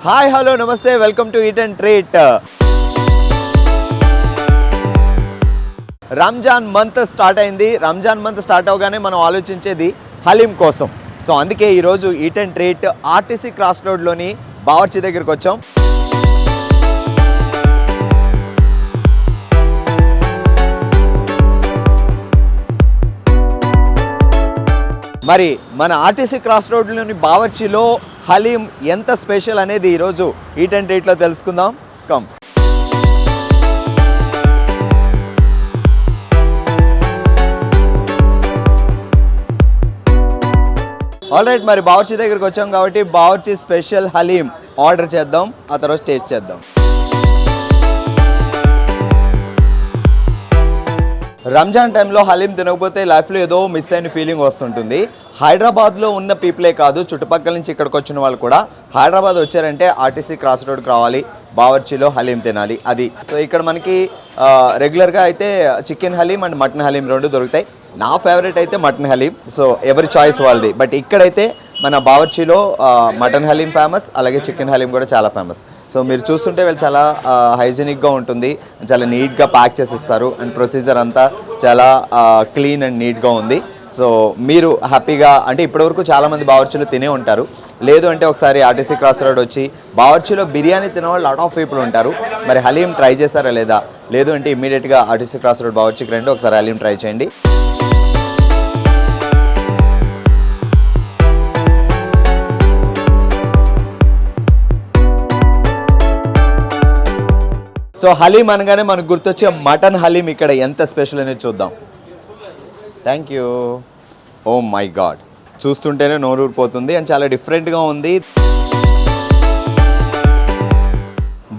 Hi hello నమస్తే welcome to eat and treat. Ramzan month start అయింది. Ramzan month start అవగానే మనం ఆలోచించేది హలీం కోసం. సో అందుకే ఈరోజు eat and treat RTC cross రోడ్లోని బావర్చి దగ్గరికి వచ్చాం. మరి మన ఆర్టీసీ క్రాస్ రోడ్లోని బావర్చిలో హలీం ఎంత స్పెషల్ అనేది ఈరోజు ఈట్ అండ్ ట్రీట్లో తెలుసుకుందాం. కమ్. ఆల్రైట్, మరి బావర్చి దగ్గరికి వచ్చాం కాబట్టి బావర్చి స్పెషల్ హలీం ఆర్డర్ చేద్దాం, ఆ తర్వాత టేస్ట్ చేద్దాం. రంజాన్ టైంలో హలీం తినకపోతే లైఫ్లో ఏదో మిస్ అయిన ఫీలింగ్ వస్తుంటుంది. హైదరాబాద్లో ఉన్న పీపులే కాదు, చుట్టుపక్కల నుంచి ఇక్కడికి వచ్చిన వాళ్ళు కూడా హైదరాబాద్ వచ్చారంటే ఆర్టీసీ క్రాస్ రోడ్కి రావాలి, బావర్చిలో హలీం తినాలి. అది సో ఇక్కడ మనకి రెగ్యులర్గా అయితే chicken haleem and mutton haleem రెండు దొరుకుతాయి. నా ఫేవరెట్ అయితే మటన్ హలీం, సో ఎవరి చాయిస్ వాళ్ళది. బట్ ఇక్కడైతే మన బావర్చిలో మటన్ హలీం ఫేమస్, అలాగే చికెన్ హలీం కూడా చాలా ఫేమస్. సో మీరు చూస్తుంటే వీళ్ళు చాలా హైజీనిక్గా ఉంటుంది, చాలా నీట్గా ప్యాక్ చేసి ఇస్తారు అండ్ ప్రొసీజర్ అంతా చాలా క్లీన్ అండ్ నీట్గా ఉంది. సో మీరు హ్యాపీగా అంటే ఇప్పటివరకు చాలామంది బావర్చిలో తినే ఉంటారు. లేదు అంటే ఒకసారి ఆర్టీసీ క్రాస్ రోడ్ వచ్చి బావర్చిలో బిర్యానీ తినేవాళ్ళు లాట్ ఆఫ్ పీపుల్ ఉంటారు. మరి హలీం ట్రై చేశారా లేదా? లేదు అంటే ఇమీడియట్గా ఆర్టీసీ క్రాస్ రోడ్ బావర్చికి రండి, ఒకసారి హలీం ట్రై చేయండి. సో హలీం అనగానే మనకు గుర్తొచ్చే మటన్ హలీం ఇక్కడ ఎంత స్పెషల్ అనేది చూద్దాం. Thank you. Oh my god, చూస్తుంటేనే నోరూరిపోతుంది అండ్ చాలా డిఫరెంట్గా ఉంది.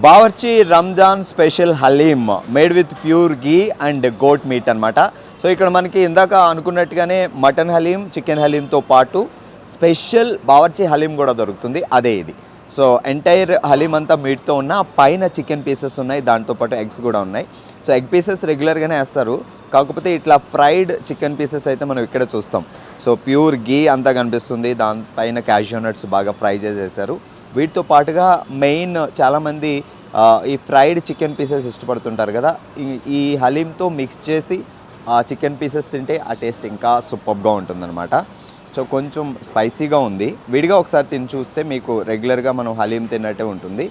Bawarchi Ramzan special haleem made with pure ghee and goat meat అనమాట. సో ఇక్కడ మనకి ఇందాక అనుకున్నట్టుగానే మటన్ హలీం, చికెన్ హలీంతో పాటు స్పెషల్ బావర్చి హలీం కూడా దొరుకుతుంది, అదే ఇది. సో ఎంటైర్ హలీం అంతా మీట్తో ఉన్న పైన చికెన్ పీసెస్ ఉన్నాయి, దాంతోపాటు ఎగ్స్ కూడా ఉన్నాయి. సో ఎగ్ పీసెస్ రెగ్యులర్గానే వేస్తారు, కాకపోతే ఇట్లా ఫ్రైడ్ చికెన్ పీసెస్ అయితే మనం ఇక్కడ చూస్తాం. సో ప్యూర్ గీ అంతా కనిపిస్తుంది, దానిపైన క్యాష్యూ నట్స్ బాగా ఫ్రై చేసేసారు. వీటితో పాటుగా మెయిన్ చాలామంది ఈ ఫ్రైడ్ చికెన్ పీసెస్ ఇష్టపడుతుంటారు కదా, ఈ హలీంతో మిక్స్ చేసి ఆ చికెన్ పీసెస్ తింటే ఆ టేస్ట్ ఇంకా సూపర్గా ఉంటుందన్నమాట. సో కొంచెం స్పైసీగా ఉంది. విడిగా ఒకసారి తిని చూస్తే మీకు రెగ్యులర్గా మనం హలీం తిన్నట్టే ఉంటుంది.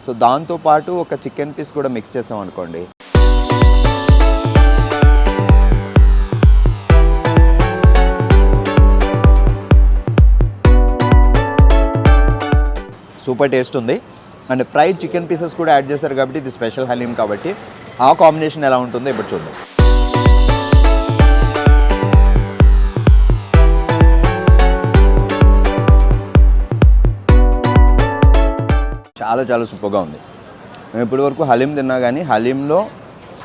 సో దాంతోపాటు ఒక చికెన్ పీస్ కూడా మిక్స్ చేసాం అనుకోండి, సూపర్ టేస్ట్ ఉంది. అండ్ ఫ్రైడ్ చికెన్ పీసెస్ కూడా యాడ్ చేశారు కాబట్టి ఇది స్పెషల్ హలీం కాబట్టి ఆ కాంబినేషన్ ఎలా ఉంటుందో ఇప్పుడు చూద్దాం. చాలా చాలా సూపర్గా ఉంది. మేము ఇప్పటివరకు హలీం తిన్నా కానీ హలీంలో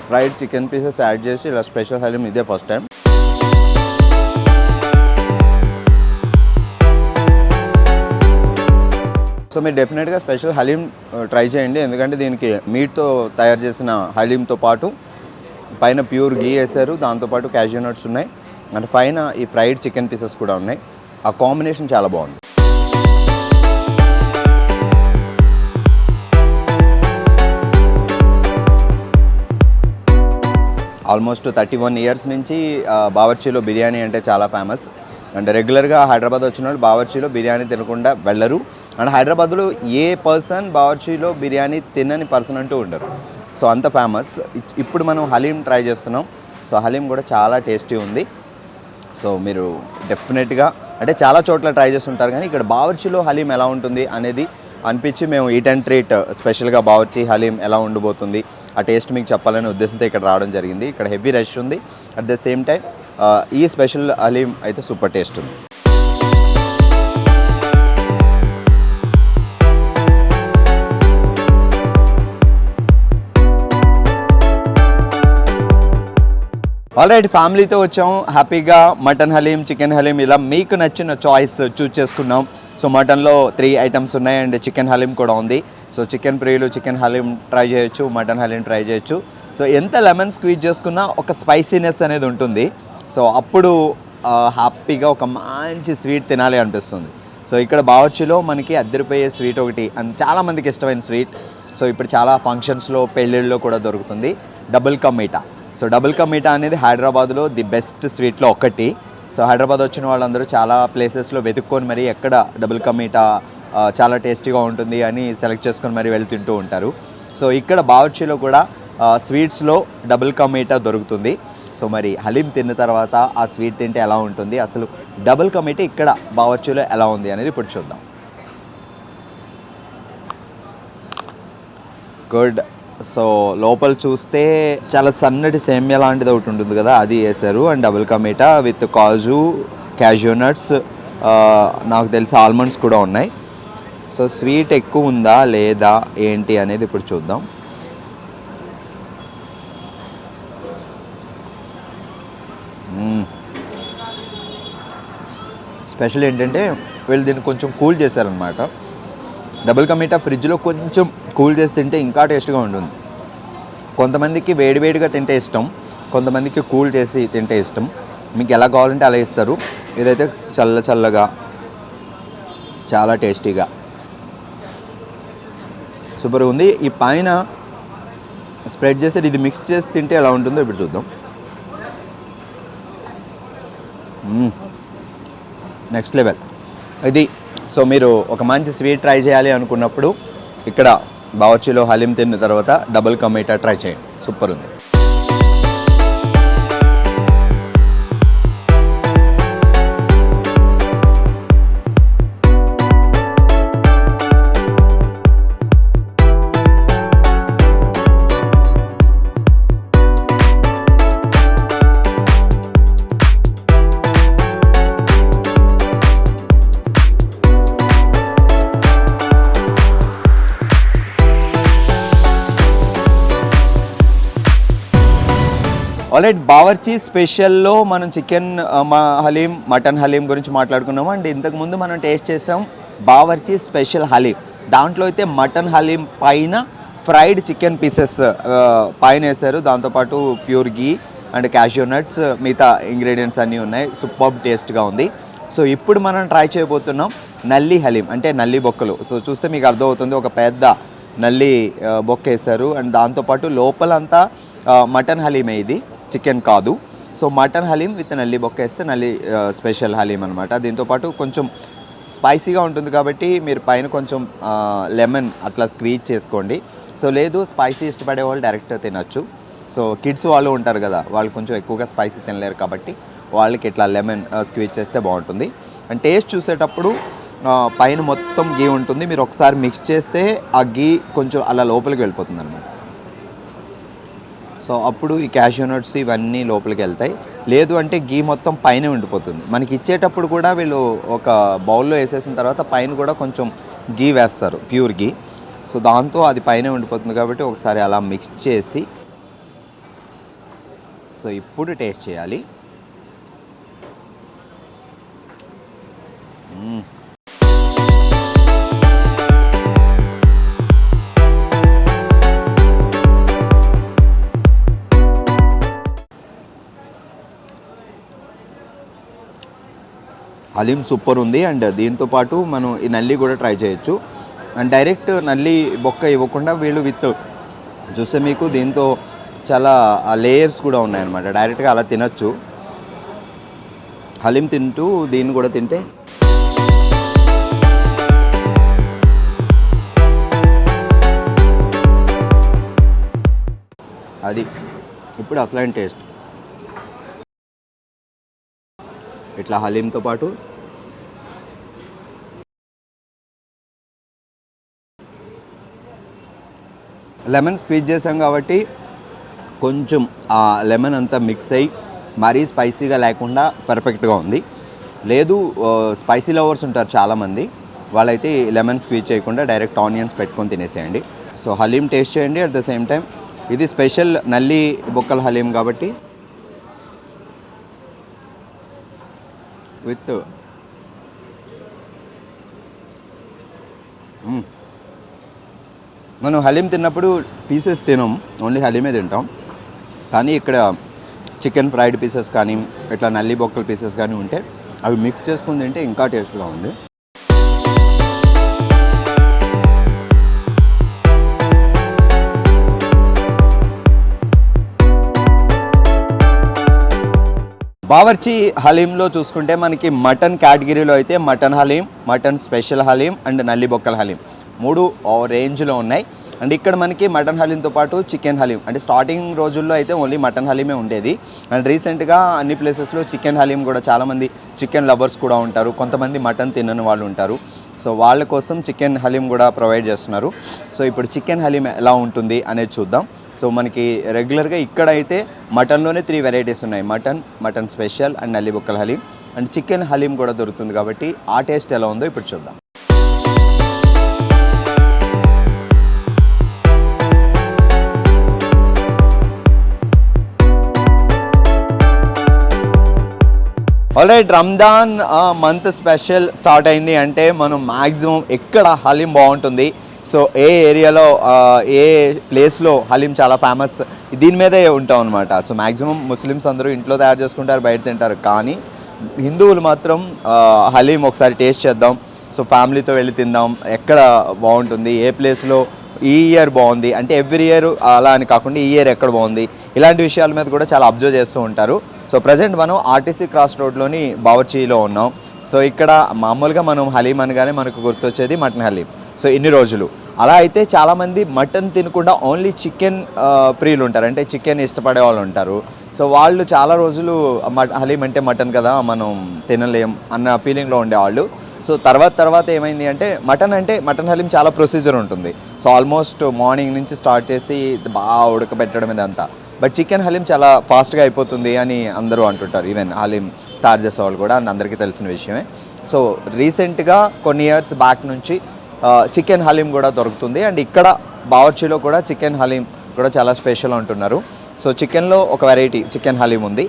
ఫ్రైడ్ చికెన్ పీసెస్ యాడ్ చేసి ఇలా స్పెషల్ హలీం ఇదే ఫస్ట్ టైం. సో మీరు డెఫినెట్గా స్పెషల్ హలీం ట్రై చేయండి, ఎందుకంటే దీనికి మీట్తో తయారు చేసిన హలీంతో పాటు పైన ప్యూర్ గీ వేసారు, దాంతోపాటు క్యాష్యూ నట్స్ ఉన్నాయి అండ్ పైన ఈ ఫ్రైడ్ చికెన్ పీసెస్ కూడా ఉన్నాయి. ఆ కాంబినేషన్ చాలా బాగుంది. ఆల్మోస్ట్ 31 ఇయర్స్ నుంచి బావర్చిలో బిర్యానీ అంటే చాలా ఫేమస్ అండ్ రెగ్యులర్గా హైదరాబాద్ వచ్చిన వాళ్ళు బావర్చిలో బిర్యానీ తినకుండా వెళ్ళరు. అండ్ హైదరాబాద్లో ఏ పర్సన్ బావర్చిలో బిర్యానీ తినని పర్సన్ అంటూ ఉండరు. సో అంత ఫేమస్. ఇప్పుడు మనం హలీం ట్రై చేస్తున్నాం. సో హలీం కూడా చాలా టేస్టీ ఉంది. సో మీరు డెఫినెట్గా అంటే చాలా చోట్ల ట్రై చేస్తుంటారు కానీ ఇక్కడ బావర్చిలో హలీం ఎలా ఉంటుంది అనేది అనిపించి మేము ఈట్ అండ్ ట్రీట్ స్పెషల్గా బావర్చి హలీం ఎలా ఉండబోతుంది ఆ టేస్ట్ మీకు చెప్పాలనే ఉద్దేశంతో ఇక్కడ రావడం జరిగింది. ఇక్కడ హెవీ రష్ ఉంది, అట్ ద సేమ్ టైం ఈ స్పెషల్ హలీం అయితే సూపర్ టేస్ట్ ఉంది. ఆల్రైట్, ఫ్యామిలీతో వచ్చాం, హ్యాపీగా మటన్ హలీం, చికెన్ హలీం ఇలా మీకు నచ్చిన చాయిస్ చూస్ చేసుకున్నాం. సో మటన్లో 3 ఐటమ్స్ ఉన్నాయి అండ్ చికెన్ హలీం కూడా ఉంది. సో చికెన్ ప్రియులు చికెన్ హలీం ట్రై చేయొచ్చు, మటన్ హలీం ట్రై చేయొచ్చు. సో ఎంత లెమన్ స్క్వీజ్ చేసుకున్నా ఒక స్పైసీనెస్ అనేది ఉంటుంది. సో అప్పుడు హ్యాపీగా ఒక మంచి స్వీట్ తినాలి అనిపిస్తుంది. సో ఇక్కడ బావర్చిలో మనకి అద్దరిపోయే స్వీట్ ఒకటి అండ్ చాలామందికి ఇష్టమైన స్వీట్. సో ఇప్పుడు చాలా ఫంక్షన్స్లో పెళ్ళిళ్ళలో కూడా దొరుకుతుంది double ka meetha. So double ka meetha అనేది హైదరాబాద్లో ది బెస్ట్ స్వీట్లో ఒకటి. సో హైదరాబాద్ వచ్చిన వాళ్ళందరూ చాలా ప్లేసెస్లో వెతుక్కొని మరి ఎక్కడ డబుల్ కా మీఠా చాలా టేస్టీగా ఉంటుంది అని సెలెక్ట్ చేసుకొని మరి వెళ్ళి తింటూ ఉంటారు. సో ఇక్కడ బావర్చిలో కూడా స్వీట్స్లో డబుల్ కా మీఠా దొరుకుతుంది. సో మరి హలీం తిన్న తర్వాత ఆ స్వీట్ తింటే ఎలా ఉంటుంది, అసలు డబుల్ కా మీఠా ఇక్కడ బావర్చిలో ఎలా ఉంది అనేది ఇప్పుడు చూద్దాం. గుడ్. సో లోపల చూస్తే చాలా సన్నటి సేమ్యా లాంటిది ఒకటి ఉంటుంది కదా, అది వేశారు. And double ka meetha with kaju, cashew nuts, నాకు తెలిసి ఆల్మండ్స్ కూడా ఉన్నాయి. సో స్వీట్ ఎక్కువ ఉందా లేదా ఏంటి అనేది ఇప్పుడు చూద్దాం. స్పెషల్ ఏంటంటే వీళ్ళు దీన్ని కొంచెం కూల్ చేశారనమాట. డబుల్ కా మీఠా ఫ్రిడ్జ్లో కొంచెం కూల్ చేసి తింటే ఇంకా టేస్ట్గా ఉంటుంది. కొంతమందికి వేడివేడిగా తింటే ఇష్టం, కొంతమందికి కూల్ చేసి తింటే ఇష్టం. మీకు ఎలా కావాలంటే అలా ఇస్తారు. ఇదైతే చల్లగా చాలా టేస్టీగా సూపర్గా ఉంది. ఈ పైన స్ప్రెడ్ చేసి ఇది మిక్స్ చేసి తింటే ఎలా ఉంటుందో ఇప్పుడు చూద్దాం. నెక్స్ట్ లెవెల్ ఇది. సో మీరు ఒక మంచి స్వీట్ ట్రై చేయాలి అనుకున్నప్పుడు ఇక్కడ బావర్చిలో హలీం తిన్న తర్వాత డబుల్ కా మీఠా ట్రై చేయండి, సూపర్ ఉంది. ఆల్రైట్, బావర్చి స్పెషల్లో మనం చికెన్ హలీం, మటన్ హలీం గురించి మాట్లాడుకున్నాము. అండ్ ఇంతకుముందు మనం టేస్ట్ చేసాం బావర్చి స్పెషల్ హలీం. దాంట్లో అయితే మటన్ హలీం పైన ఫ్రైడ్ చికెన్ పీసెస్ పైన వేశారు. దాంతోపాటు pure ghee and cashew nuts, మిగతా ఇంగ్రీడియంట్స్ అన్నీ ఉన్నాయి. సూపర్ టేస్ట్గా ఉంది. సో ఇప్పుడు మనం ట్రై చేయబోతున్నాం నల్లి హలీం, అంటే నల్లి బొక్కలు. సో చూస్తే మీకు అర్థమవుతుంది, ఒక పెద్ద నల్లి బొక్క వేశారు. అండ్ దాంతోపాటు లోపలంతా మటన్ హలీమే, ఇది చికెన్ కాదు. సో మటన్ హలీం విత్ నల్లి బొక్క వేస్తే నల్లి స్పెషల్ హలీం అనమాట. దీంతోపాటు కొంచెం స్పైసీగా ఉంటుంది కాబట్టి మీరు పైన కొంచెం లెమన్ అట్లా స్క్వీజ్ చేసుకోండి. సో లేదు స్పైసీ ఇష్టపడే వాళ్ళు డైరెక్ట్ తినచ్చు. సో కిడ్స్ వాళ్ళు ఉంటారు కదా, వాళ్ళు కొంచెం ఎక్కువగా స్పైసీ తినలేరు కాబట్టి వాళ్ళకి ఇట్లా లెమన్ స్క్వీజ్ చేస్తే బాగుంటుంది. అండ్ టేస్ట్ చూసేటప్పుడు పైన మొత్తం గీ ఉంటుంది. మీరు ఒకసారి మిక్స్ చేస్తే ఆ గీ కొంచెం అలా లోపలికి వెళ్ళిపోతుంది అనమాట. సో అప్పుడు ఈ క్యాష్యూ నట్స్ ఇవన్నీ లోపలికి వెళ్తాయి. లేదు అంటే గీ మొత్తం పైన ఉండిపోతుంది. మనకి ఇచ్చేటప్పుడు కూడా వీళ్ళు ఒక బౌల్లో వేసేసిన తర్వాత పైన కూడా కొంచెం గీ వేస్తారు, ప్యూర్ గీ. సో దాంతో అది పైన ఉండిపోతుంది కాబట్టి ఒకసారి అలా మిక్స్ చేసి సో ఇప్పుడు టేస్ట్ చేయాలి. హలీం సూపర్ ఉంది. అండ్ దీంతోపాటు మనం ఈ నల్లి కూడా ట్రై చేయొచ్చు. అండ్ డైరెక్ట్ నల్లి బొక్క ఇవ్వకుండా వీళ్ళు విత్ చూస్తే మీకు దీంతో చాలా లేయర్స్ కూడా ఉన్నాయన్నమాట. డైరెక్ట్గా అలా తినచ్చు. హలీం తింటూ దీన్ని కూడా తింటే అది ఇప్పుడు అసలైన టేస్ట్. ఇట్లా హలీంతో పాటు లెమన్ స్క్వీజ్ చేసాం కాబట్టి కొంచెం ఆ లెమన్ అంతా మిక్స్ అయ్యి మరీ స్పైసీగా లేకుండా పర్ఫెక్ట్గా ఉంది. లేదు స్పైసీ లవర్స్ ఉంటారు చాలామంది, వాళ్ళైతే లెమన్ స్క్వీజ్ చేయకుండా డైరెక్ట్ ఆనియన్స్ పెట్టుకొని తినేసేయండి. సో హలీం టేస్ట్ చేయండి. అట్ ద సేమ్ టైం ఇది స్పెషల్ నల్లి బొక్కల హలీం కాబట్టి విత్ మనం హలీం తిన్నప్పుడు పీసెస్ తినం, ఓన్లీ హలీమే తింటాం. కానీ ఇక్కడ చికెన్ ఫ్రైడ్ పీసెస్ కానీ ఇట్లా నల్లి బొక్కల పీసెస్ కానీ ఉంటే అవి మిక్స్ చేసుకుని తింటే ఇంకా టేస్ట్గా ఉంది. బావర్చి హలీంలో చూసుకుంటే మనకి మటన్ కేటగిరీలో అయితే mutton haleem, mutton special haleem and నల్లి బొక్కల హలీం 3 రేంజ్లో ఉన్నాయి. అండ్ ఇక్కడ మనకి మటన్ హలీంతో పాటు చికెన్ హలీం, అంటే స్టార్టింగ్ రోజుల్లో అయితే ఓన్లీ మటన్ హలీమే ఉండేది. అండ్ రీసెంట్గా అన్ని ప్లేసెస్లో చికెన్ హలీం కూడా, చాలామంది చికెన్ లవర్స్ కూడా ఉంటారు, కొంతమంది మటన్ తినని వాళ్ళు ఉంటారు. సో వాళ్ళ కోసం చికెన్ హలీం కూడా ప్రొవైడ్ చేస్తున్నారు. సో ఇప్పుడు చికెన్ హలీం ఎలా ఉంటుంది అనేది చూద్దాం. సో మనకి రెగ్యులర్గా ఇక్కడ అయితే మటన్లోనే 3 వెరైటీస్ ఉన్నాయి. మటన్ స్పెషల్ అండ్ నల్లి బొక్కల హలీం అండ్ చికెన్ హలీం కూడా దొరుకుతుంది. కాబట్టి ఆ టేస్ట్ ఎలా ఉందో ఇప్పుడు చూద్దాం. Alright, Ramzan month special start అయింది అంటే మనం మ్యాక్సిమం ఎక్కడ హలీం బాగుంటుంది, సో ఏ ఏరియాలో ఏ ప్లేస్లో హలీం చాలా ఫేమస్, దీని మీదే ఉంటాం అనమాట. సో మ్యాక్సిమం ముస్లిమ్స్ అందరూ ఇంట్లో తయారు చేసుకుంటారు, బయట తింటారు. కానీ హిందువులు మాత్రం హలీం ఒకసారి టేస్ట్ చేద్దాం, సో ఫ్యామిలీతో వెళ్ళి తిందాం, ఎక్కడ బాగుంటుంది, ఏ ప్లేస్లో ఈ ఇయర్ బాగుంది, అంటే ఎవ్రీ ఇయర్ అలా అని కాకుండా ఈ ఇయర్ ఎక్కడ బాగుంది, ఇలాంటి విషయాల మీద కూడా చాలా అబ్జర్వ్ చేస్తూ ఉంటారు. సో ప్రజెంట్ మనం ఆర్టీసీ క్రాస్ రోడ్లోని బావర్చీలో ఉన్నాం. సో ఇక్కడ మామూలుగా మనం హలీం అనగానే మనకు గుర్తొచ్చేది మటన్ హలీం. సో ఇన్ని రోజులు అలా అయితే చాలామంది మటన్ తినకుండా ఓన్లీ చికెన్ ప్రియులు ఉంటారు, అంటే చికెన్ ఇష్టపడే వాళ్ళు ఉంటారు. సో వాళ్ళు చాలా రోజులు హలీం అంటే మటన్ కదా మనం తినలేం అన్న ఫీలింగ్లో ఉండేవాళ్ళు. సో తర్వాత ఏమైంది అంటే మటన్ హలీం చాలా ప్రొసీజర్ ఉంటుంది. సో ఆల్మోస్ట్ మార్నింగ్ నుంచి స్టార్ట్ చేసి బాగా ఉడకబెట్టడం ఇదంతా. బట్ చికెన్ హలీం చాలా ఫాస్ట్గా అయిపోతుంది అని అందరూ అంటుంటారు, ఈవెన్ హలీం తయారు చేసేవాళ్ళు కూడా, అని అందరికీ తెలిసిన విషయమే. సో రీసెంట్గా కొన్ని ఇయర్స్ బ్యాక్ నుంచి చికెన్ హలీం కూడా దొరుకుతుంది. అండ్ ఇక్కడ బావర్చీలో కూడా చికెన్ హలీం కూడా చాలా స్పెషల్ అంటున్నారు. సో చికెన్లో ఒక వెరైటీ చికెన్ హలీం ఉంది.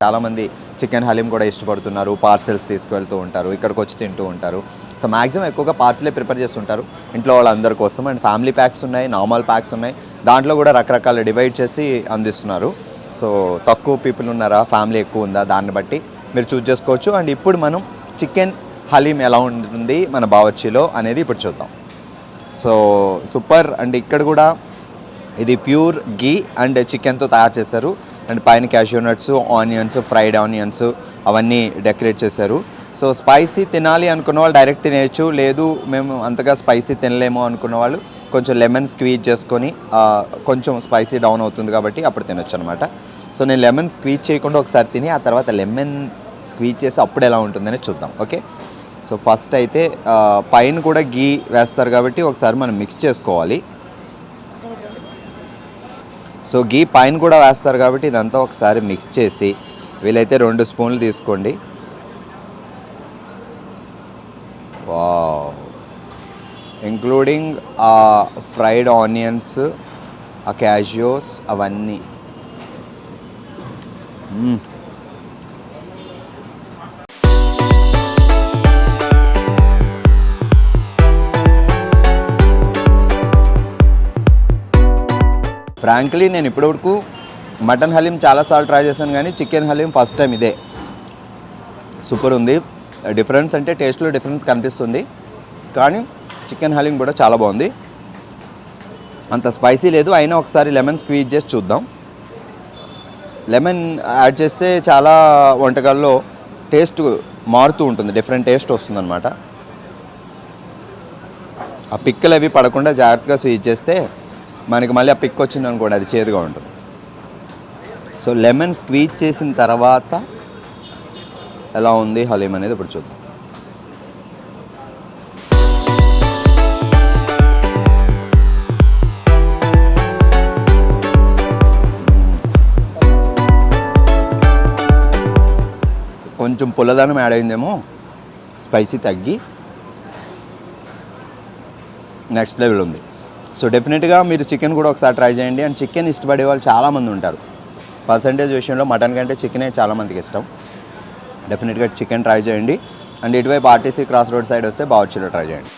చాలామంది చికెన్ హలీం కూడా ఇష్టపడుతున్నారు, పార్సెల్స్ తీసుకువెళ్తూ ఉంటారు, ఇక్కడికి వచ్చి తింటూ ఉంటారు. సో మ్యాక్సిమం ఎక్కువగా పార్సలే ప్రిపేర్ చేస్తుంటారు ఇంట్లో వాళ్ళందరి కోసం. అండ్ ఫ్యామిలీ ప్యాక్స్ ఉన్నాయి, నార్మల్ ప్యాక్స్ ఉన్నాయి, దాంట్లో కూడా రకరకాల డివైడ్ చేసి అందిస్తున్నారు. సో తక్కువ పీపుల్ ఉన్నారా, ఫ్యామిలీ ఎక్కువ ఉందా, దాన్ని బట్టి మీరు చూస్ చేసుకోవచ్చు. అండ్ ఇప్పుడు మనం చికెన్ హలీం ఎలా ఉంటుంది మన బావర్చీలో అనేది ఇప్పుడు చూద్దాం. So super. అండ్ ఇక్కడ కూడా ఇది ప్యూర్ గీ అండ్ చికెన్తో తయారు చేశారు. అండ్ పైన cashew nuts, onions, fried onions అవన్నీ డెకరేట్ చేశారు. సో స్పైసీ తినాలి అనుకున్న వాళ్ళు డైరెక్ట్ తినేయచ్చు, లేదు మేము అంతగా స్పైసీ తినలేము అనుకున్న వాళ్ళు కొంచెం లెమన్ స్క్వీజ్ చేసుకొని కొంచెం స్పైసీ డౌన్ అవుతుంది కాబట్టి అప్పుడు తినొచ్చు అనమాట. సో నేను లెమన్ స్క్వీజ్ చేయకుండా ఒకసారి తిని ఆ తర్వాత లెమన్ స్క్వీజ్ చేసి అప్పుడు ఎలా ఉంటుందని చూద్దాం. ఓకే, సో ఫస్ట్ అయితే పైన కూడా గీ వేస్తారు కాబట్టి ఒకసారి మనం మిక్స్ చేసుకోవాలి. సో గీ పైన కూడా వేస్తారు కాబట్టి ఇదంతా ఒకసారి మిక్స్ చేసి, వీలైతే 2 స్పూన్లు తీసుకోండి. వావ్, ఇంక్లూడింగ్ ఫ్రైడ్ ఆనియన్స్, ఆ క్యాష్యూస్ అవన్నీ. ఫ్రాంక్లీ నేను ఇప్పటివరకు మటన్ హలీం చాలాసార్లు ట్రై చేశాను, కానీ చికెన్ హలీం ఫస్ట్ టైం ఇదే. సూపర్ ఉంది. డిఫరెన్స్ అంటే టేస్ట్లో డిఫరెన్స్ కనిపిస్తుంది, కానీ చికెన్ హలీం కూడా చాలా బాగుంది. అంత స్పైసీ లేదు, అయినా ఒకసారి లెమన్ స్క్వీజ్ చేసి చూద్దాం. లెమన్ యాడ్ చేస్తే చాలా వంటకాల్లో టేస్ట్ మారుతూ ఉంటుంది, డిఫరెంట్ టేస్ట్ వస్తుందన్నమాట. ఆ పిక్కలు అవి పడకుండా జాగ్రత్తగా స్వీజ్ చేస్తే మనకి మళ్ళీ ఆ పిక్ వచ్చింది అనుకోండి, అది చేదుగా ఉంటుంది. సో లెమన్ స్క్వీజ్ చేసిన తర్వాత ఎలా ఉంది హలీం అనేది ఇప్పుడు చూద్దాం. కొంచెం పుల్లదనం యాడ్ అయిందేమో, స్పైసీ తగ్గి నెక్స్ట్ లెవెల్ ఉంది. సో డెఫినెట్గా మీరు చికెన్ కూడా ఒకసారి ట్రై చేయండి. అండ్ చికెన్ ఇష్టపడే వాళ్ళు చాలామంది ఉంటారు. పర్సంటేజ్ విషయంలో మటన్ కంటే చికెనే చాలామందికి ఇష్టం. డెఫినెట్గా చికెన్ ట్రై చేయండి. అండ్ ఇటువైపు ఆర్టీసీ క్రాస్ రోడ్ సైడ్ వస్తే బావర్చీలో ట్రై చేయండి.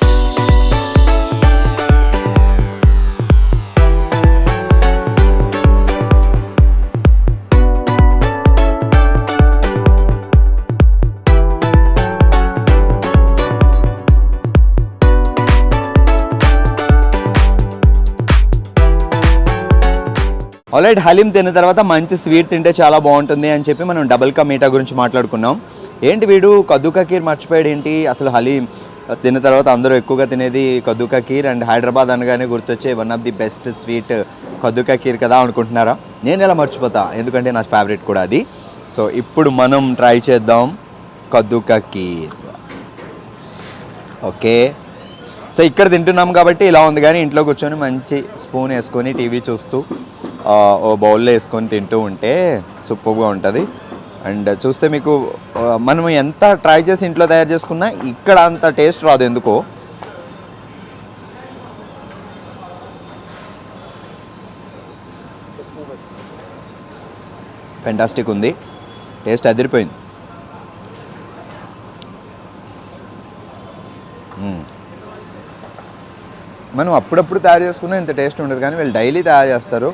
ఆల్రెడీ హలీం తిన్న తర్వాత మంచి స్వీట్ తింటే చాలా బాగుంటుంది అని చెప్పి మనం డబుల్ కా మీఠా గురించి మాట్లాడుకున్నాం. ఏంటి వీడు కద్దు కా ఖీర్ మర్చిపోయాడు ఏంటి? అసలు హలీం తిన్న తర్వాత అందరూ ఎక్కువగా తినేది కద్దు కా ఖీర్, అండ్ హైదరాబాద్ అనగానే గుర్తొచ్చే one of the best sweet kaddu ka kheer కదా అనుకుంటున్నారా? నేను ఎలా మర్చిపోతా, ఎందుకంటే నా ఫేవరెట్ కూడా అది. సో ఇప్పుడు మనం ట్రై చేద్దాం కద్దు కా ఖీర్. ఓకే, సో ఇక్కడ తింటున్నాం కాబట్టి ఇలా ఉంది, కానీ ఇంట్లో కూర్చొని మంచి స్పూన్ వేసుకొని టీవీ చూస్తూ ఓ బౌల్లో వేసుకొని తింటూ ఉంటే సూపర్గా ఉంటుంది. అండ్ చూస్తే మీకు మనం ఎంత ట్రై చేసి ఇంట్లో తయారు చేసుకున్నా ఇక్కడ అంత టేస్ట్ రాదు ఎందుకో. ఫెంటాస్టిక్ ఉంది, టేస్ట్ అదిరిపోయింది. మనం అప్పుడప్పుడు తయారు చేసుకున్నా ఇంత టేస్ట్ ఉండదు, కానీ వీళ్ళు డైలీ తయారు చేస్తారు.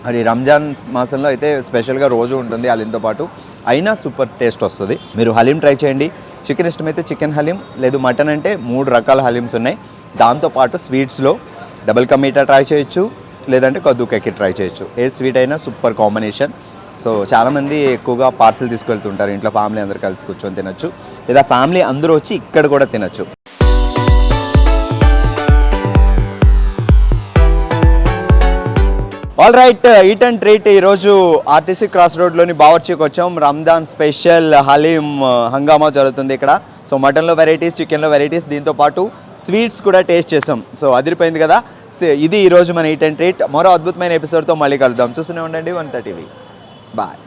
అది రంజాన్ మాసంలో అయితే స్పెషల్గా రోజు ఉంటుంది హలీంతో పాటు, అయినా సూపర్ టేస్ట్ వస్తుంది. మీరు హలీం ట్రై చేయండి. చికెన్ ఇష్టమైతే చికెన్ హలీం, లేదు మటన్ అంటే 3 రకాల హలీమ్స్ ఉన్నాయి. దాంతోపాటు స్వీట్స్లో డబుల్ కా మీఠా ట్రై చేయొచ్చు, లేదంటే కద్దు కా ఖీర్ ట్రై చేయొచ్చు. ఏ స్వీట్ అయినా సూపర్ కాంబినేషన్. సో చాలామంది ఎక్కువగా పార్సిల్ తీసుకెళ్తుంటారు, ఇంట్లో ఫ్యామిలీ అందరూ కలిసి కూర్చొని తినొచ్చు, లేదా ఫ్యామిలీ అందరూ వచ్చి ఇక్కడ కూడా తినొచ్చు. All right, eat and treat. ఈరోజు ఆర్టీసీ క్రాస్ రోడ్లోని బావర్చీకి వచ్చాం. రంజాన్ స్పెషల్ హలీం హంగామా జరుగుతుంది ఇక్కడ. సో మటన్లో వెరైటీస్, చికెన్లో వెరైటీస్, దీంతోపాటు స్వీట్స్ కూడా టేస్ట్ చేసాం. సో అదిరిపోయింది కదా. ఇది ఈరోజు మన ఈట్ అండ్ ట్రీట్. మరో అద్భుతమైన ఎపిసోడ్తో మళ్ళీ కలుద్దాం. చూస్తూనే ఉండండి 130 టీవీ. బాయ్.